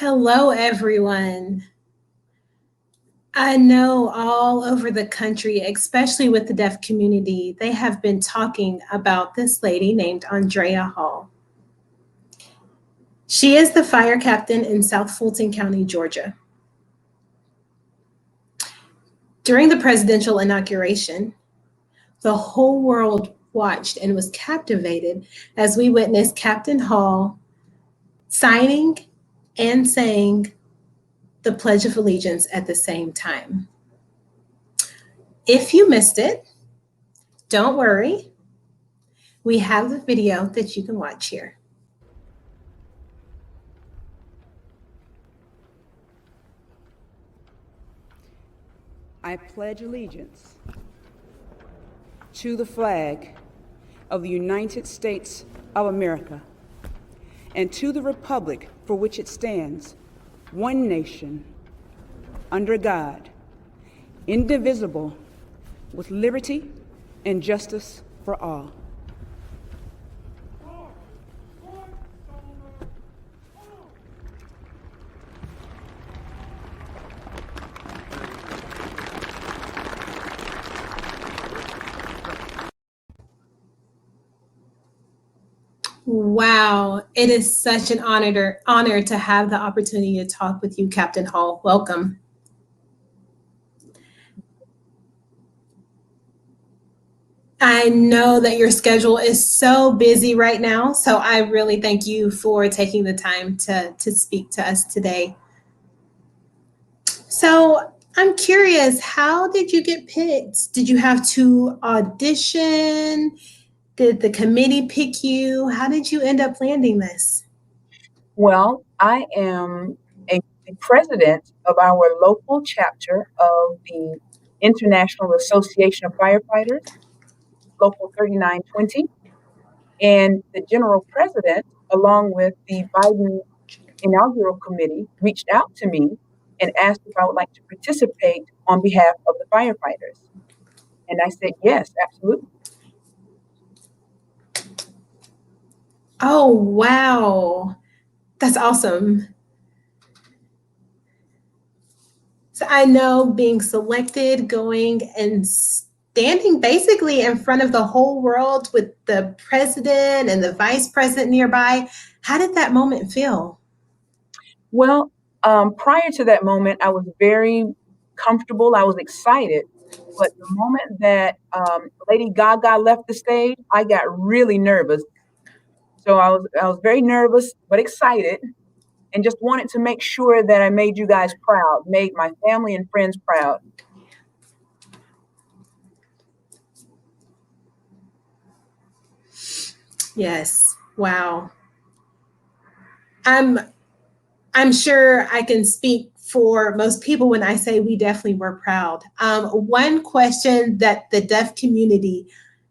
Hello, everyone. I know all over the country, especially with the deaf community, they have been talking about this lady named Andrea Hall. She is the fire captain in South Fulton County, Georgia. During the presidential inauguration, the whole world watched and was captivated as we witnessed Captain Hall signing and saying the Pledge of Allegiance at the same time. If you missed it, don't worry. We have the video that you can watch here. I pledge allegiance to the flag of the United States of America and to the republic for which it stands, one nation, under God, indivisible, with liberty and justice for all. Wow, it is such an honor to have the opportunity to talk with you, Captain Hall. Welcome. I know that your schedule is so busy right now, so I really thank you for taking the time to speak to us today. So I'm curious, how did you get picked? Did you have to audition? Did the committee pick you? How did you end up landing this? Well, I am the president of our local chapter of the International Association of Firefighters, Local 3920, and the general president, along with the Biden inaugural committee, reached out to me and asked if I would like to participate on behalf of the firefighters. And I said, yes, absolutely. Oh, wow. That's awesome. So I know being selected, going and standing basically in front of the whole world with the president and the vice president nearby. How did that moment feel? Well, prior to that moment, I was very comfortable. I was excited. But the moment that Lady Gaga left the stage, I got really nervous. So I was very nervous, but excited, and just wanted to make sure that I made you guys proud, made my family and friends proud. Yes. Wow. I'm sure I can speak for most people when I say we definitely were proud. One question that the deaf community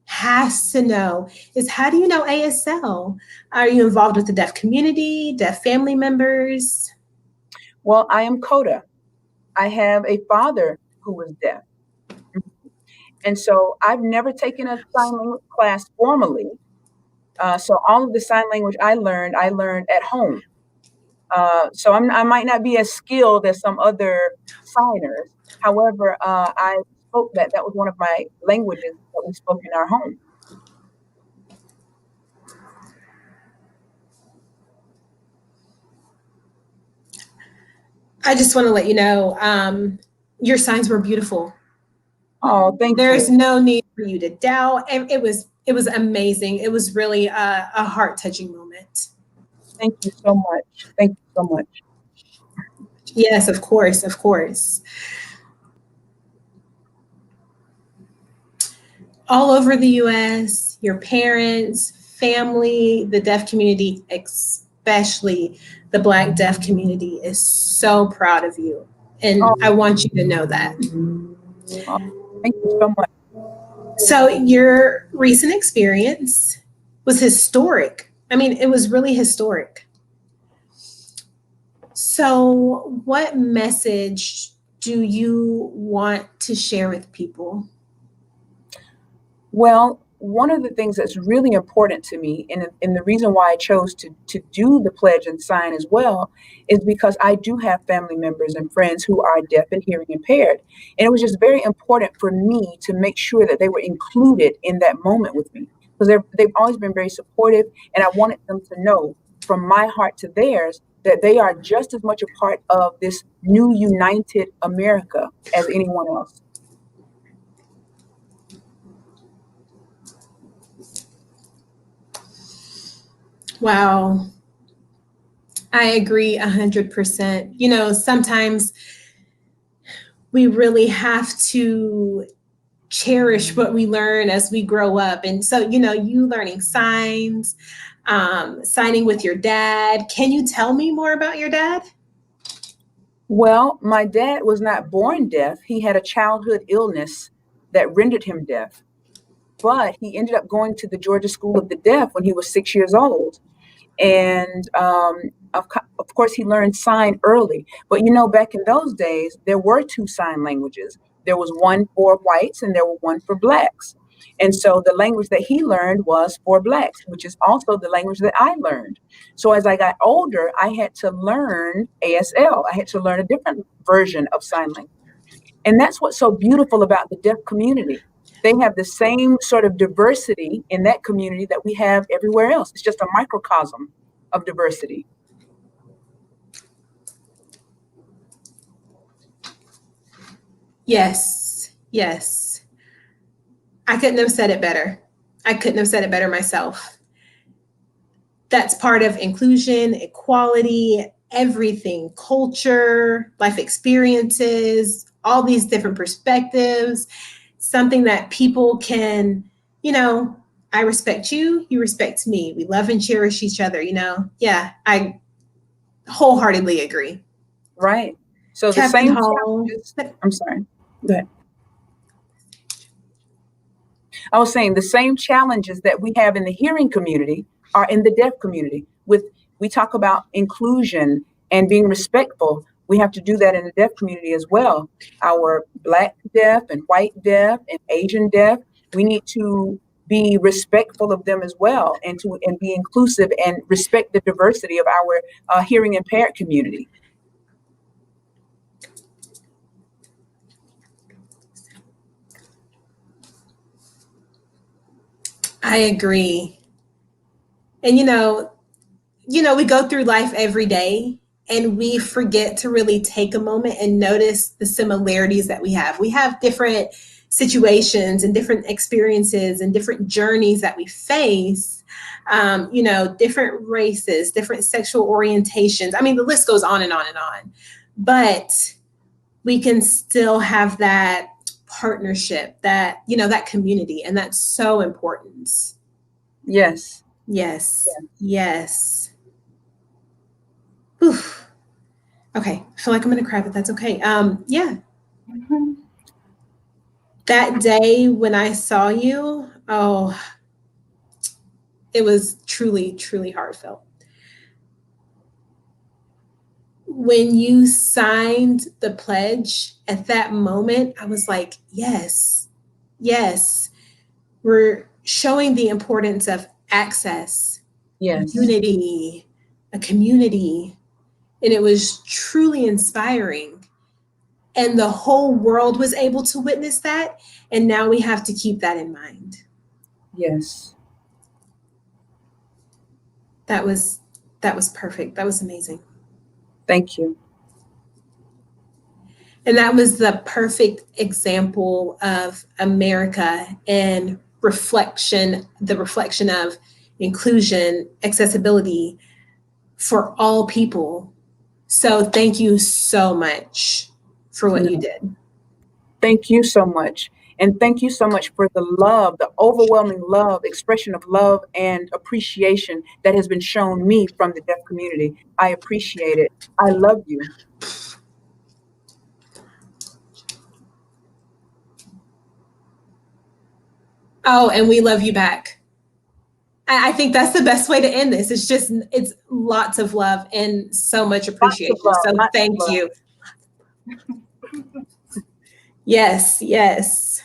has to know is, how do you know ASL? Are you involved with the deaf community, deaf family members? Well, I am CODA. I have a father who was deaf. And so I've never taken a sign language class formally. So all of the sign language I learned at home. So I might not be as skilled as some other signers. However, I spoke that was one of my languages that we spoke in our home. I just want to let you know, your signs were beautiful. Oh, thank you. There's no need for you to doubt. And it was amazing. It was really a heart-touching moment. Thank you so much. Thank you so much. Yes, of course, of course. All over the US, your parents, family, the deaf community, especially the Black deaf community, is so proud of you. And I want you to know that. Thank you so much. So your recent experience was historic. I mean, it was really historic. So what message do you want to share with people? Well, one of the things that's really important to me, and the reason why I chose to do the pledge and sign as well, is because I do have family members and friends who are deaf and hearing impaired. And it was just very important for me to make sure that they were included in that moment with me, because they've always been very supportive. And I wanted them to know from my heart to theirs that they are just as much a part of this new united America as anyone else. Wow. I agree 100%. You know, sometimes we really have to cherish what we learn as we grow up. And so, you know, you learning signs, signing with your dad. Can you tell me more about your dad? Well, my dad was not born deaf. He had a childhood illness that rendered him deaf, but he ended up going to the Georgia School of the Deaf when he was 6 years old. And of course, he learned sign early. But you know, back in those days, there were two sign languages. There was one for whites and there was one for blacks. And so the language that he learned was for blacks, which is also the language that I learned. So as I got older, I had to learn ASL. I had to learn a different version of sign language. And that's what's so beautiful about the deaf community. They have the same sort of diversity in that community that we have everywhere else. It's just a microcosm of diversity. Yes, yes. I couldn't have said it better. I couldn't have said it better myself. That's part of inclusion, equality, everything, culture, life experiences, all these different perspectives, something that people can, you know, I respect you, you respect me. We love and cherish each other, you know? Yeah, I wholeheartedly agree. Right. So the Captain same Hall. challenges, I'm sorry, go ahead. I was saying the same challenges that we have in the hearing community are in the deaf community. We talk about inclusion and being respectful. We have to do that in the deaf community as well. Our Black deaf and white deaf and Asian deaf, we need to be respectful of them as well, and be inclusive and respect the diversity of our hearing impaired community. I agree. And we go through life every day and we forget to really take a moment and notice the similarities that we have. We have different situations and different experiences and different journeys that we face, different races, different sexual orientations. I mean, the list goes on and on and on. But we can still have that partnership, that community, and that's so important. Yes. Yes. Yes. Oof. Okay. I feel like I'm going to cry, but that's okay. Yeah. Mhm. That day when I saw you, oh, it was truly, truly heartfelt. When you signed the pledge at that moment, I was like, yes, yes, we're showing the importance of access, Yes. unity, a community. And it was truly inspiring. And the whole world was able to witness that. And now we have to keep that in mind. Yes. That was perfect. That was amazing. Thank you. And that was the perfect example of America and the reflection of inclusion, accessibility for all people. So thank you so much for what you did. Thank you so much. And thank you so much for the love, the overwhelming love, expression of love and appreciation that has been shown me from the deaf community. I appreciate it. I love you. Oh, and we love you back. I think that's the best way to end this. It's lots of love and so much appreciation. So thank you. Yes, yes.